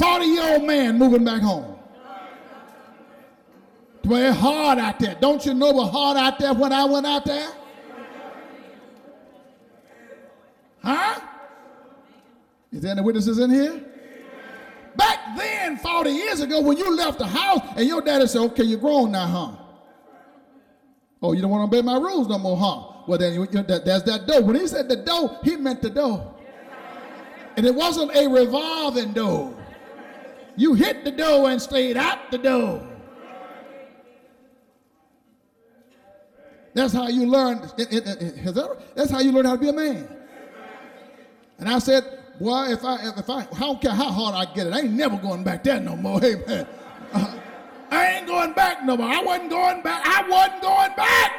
40-year-old man moving back home. Well, it's hard out there. Don't you know it was hard out there when I went out there? Huh? Is there any witnesses in here? Back then, 40 years ago, when you left the house and your daddy said, okay, you're grown now, huh? Oh, you don't want to obey my rules no more, huh? Well, then there's that door. When he said the door, he meant the door. And it wasn't a revolving door. You hit the door and stayed out the door. That's how you learn. That's how you learn how to be a man. And I said, boy, if I don't care how hard I get it, I ain't never going back there no more. Hey, man. I ain't going back no more. I wasn't going back. I wasn't going back.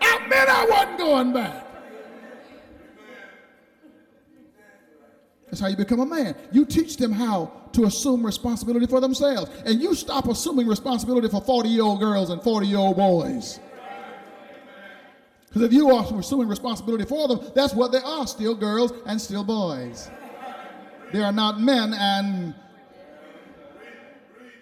I meant I wasn't going back. That's how you become a man. You teach them how to assume responsibility for themselves. And you stop assuming responsibility for 40-year-old girls and 40-year-old boys. Because if you are assuming responsibility for them, that's what they are, still girls and still boys. They are not men, and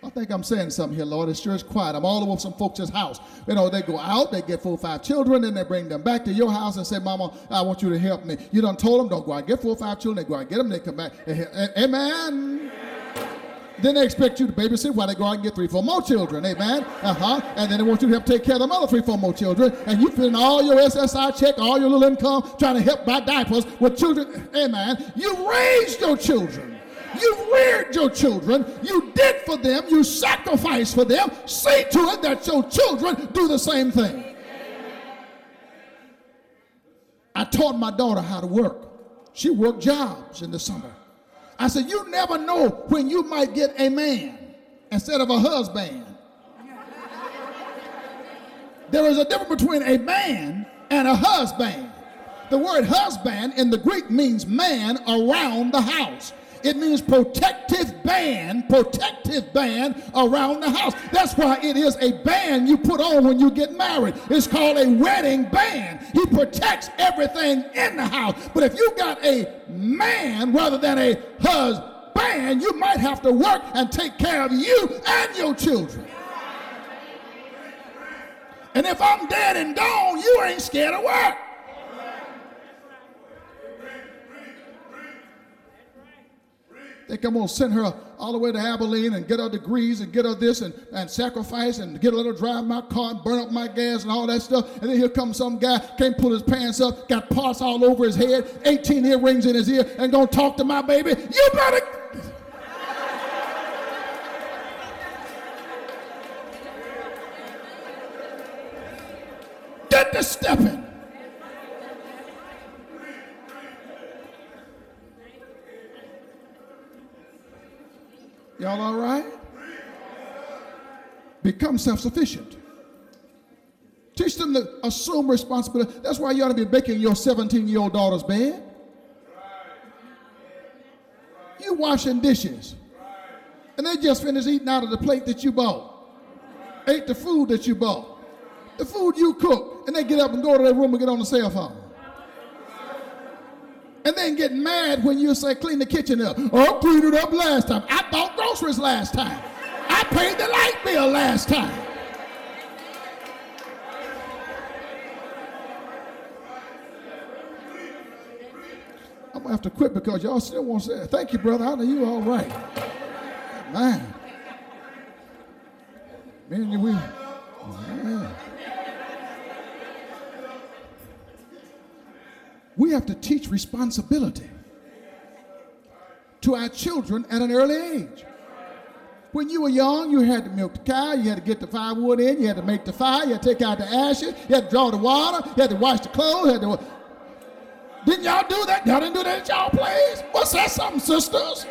I think I'm saying something here, Lord. It's sure is quiet. I'm all over some folks' house. You know, they go out, they get 4 or 5 children, then they bring them back to your house and say, Mama, I want you to help me. You done told them, don't go out, get 4 or 5 children. They go out, get them, they come back. Amen. Then they expect you to babysit while they go out and get 3 or 4 more children. Amen. And then they want you to help take care of them other 3 or 4 more children. And you fill in all your SSI check, all your little income, trying to help buy diapers with children. Amen. You raised your children. You reared your children. You did for them. You sacrificed for them. See to it that your children do the same thing. I taught my daughter how to work. She worked jobs in the summer. I said, you never know when you might get a man instead of a husband. There is a difference between a man and a husband. The word husband in the Greek means man around the house. It means protective band around the house. That's why it is a band you put on when you get married. It's called a wedding band. He protects everything in the house. But if you got a man rather than a husband, you might have to work and take care of you and your children. And if I'm dead and gone, you ain't scared of work. Think I'm going to send her all the way to Abilene and get her degrees and get her this and sacrifice and get her to drive my car and burn up my gas and all that stuff. And then here comes some guy, can't pull his pants up, got parts all over his head, 18 earrings in his ear, and going to talk to my baby. You better... get to stepping. Y'all all right? Become self-sufficient. Teach them to assume responsibility. That's why you ought to be making your 17-year-old daughter's bed. You washing dishes. And they just finished eating out of the plate that you bought. Ate the food that you bought. The food you cook. And they get up and go to their room and get on the cell phone. And then get mad when you say, clean the kitchen up. Oh, clean it up last time. I bought groceries last time. I paid the light bill last time. I'm going to have to quit because y'all still won't say, thank you, brother. I know you all right. Man. Man, we... Man. We have to teach responsibility to our children at an early age. When you were young, you had to milk the cow, you had to get the firewood in, you had to make the fire, you had to take out the ashes, you had to draw the water, you had to wash the clothes, Didn't y'all do that? Y'all didn't do that at y'all place? What's that something, sisters?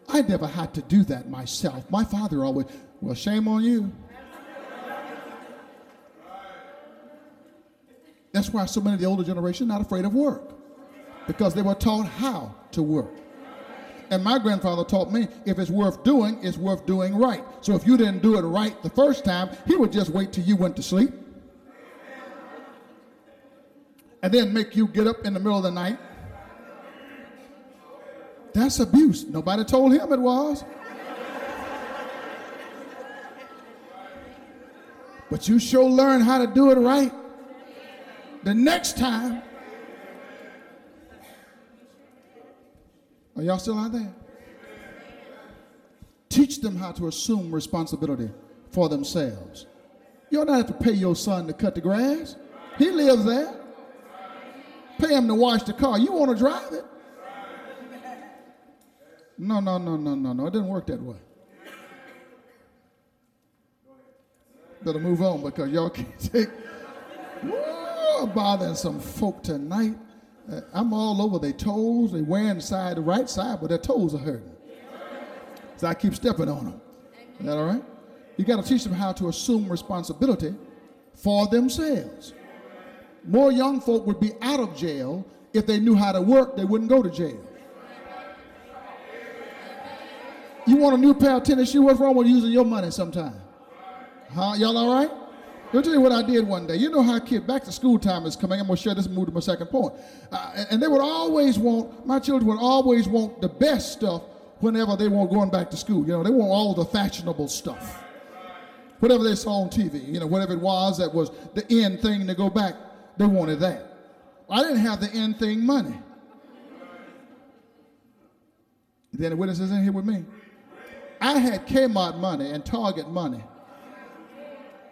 I never had to do that myself. My father always, well, shame on you. That's why so many of the older generation are not afraid of work, because they were taught how to work. And my grandfather taught me, if it's worth doing, it's worth doing right. So if you didn't do it right the first time, he would just wait till you went to sleep and then make you get up in the middle of the night That's abuse. Nobody told him it was. But you sure learn how to do it right the next time. Are y'all still out there? Teach them how to assume responsibility for themselves. You don't have to pay your son to cut the grass. He lives there. Pay him to wash the car. You want to drive it? No. It didn't work that way. Better move on because y'all can't take. Woo, bothering some folk tonight. I'm all over their toes. They wearing the right side, but their toes are hurting. So I keep stepping on them. Is that all right? You got to teach them how to assume responsibility for themselves. More young folk would be out of jail if they knew how to work. They wouldn't go to jail. You want a new pair of tennis shoes? What's wrong with using your money sometime? Huh? Y'all all right? Let me tell you what I did one day. You know how kids, back to school time is coming. I'm going to share this and move to my second point. And they would always want, my children would always want the best stuff whenever they were going back to school. You know, they want all the fashionable stuff. Whatever they saw on TV, you know, whatever it was that was the end thing to go back, they wanted that. I didn't have the end thing money. Then the witnesses in here with me. I had Kmart money and Target money.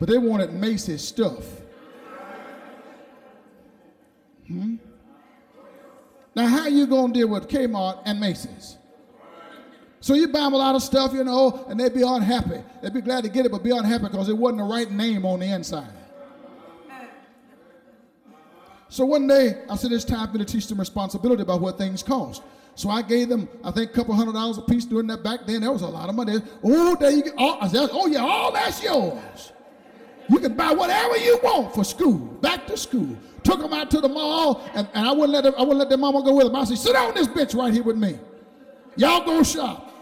But they wanted Macy's stuff. Now, how you going to deal with Kmart and Macy's? So you buy them a lot of stuff, you know, and they'd be unhappy. They'd be glad to get it, but be unhappy because it wasn't the right name on the inside. So one day, I said, it's time for me to teach them responsibility about what things cost. So I gave them, I think, a couple $100 a piece doing that back then. There was a lot of money. Oh, there you go. I said, oh, yeah, all that's yours. You can buy whatever you want for school, back to school. Took them out to the mall, and I wouldn't let their mama go with them. I said, sit on this bench right here with me. Y'all go shop.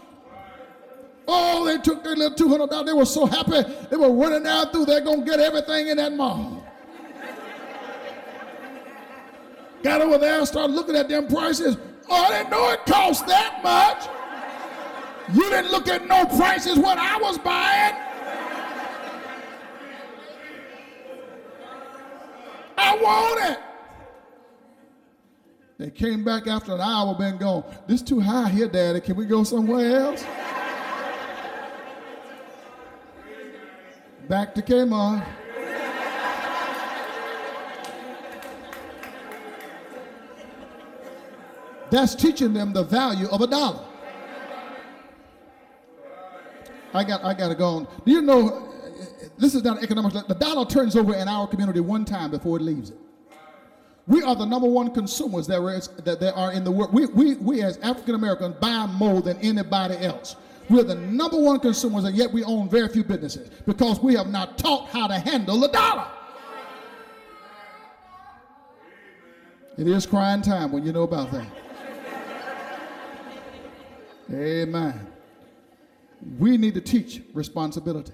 Oh, they took their little $200. They were so happy. They were running down through. They're going to get everything in that mall. Got over there, started looking at them prices. Oh, I didn't know it cost that much. You didn't look at no prices when I was buying. I want it. They came back after an hour, been gone. This too high here, Daddy. Can we go somewhere else? Back to Kmart. That's teaching them the value of $1. I got to go on. Do you know, this is not economics. The dollar turns over in our community one time before it leaves it. We are the number one consumers that there are in the world. We as African Americans buy more than anybody else. We're the number one consumers, and yet we own very few businesses because we have not taught how to handle the dollar. It is crying time when you know about that. Amen. We need to teach responsibility.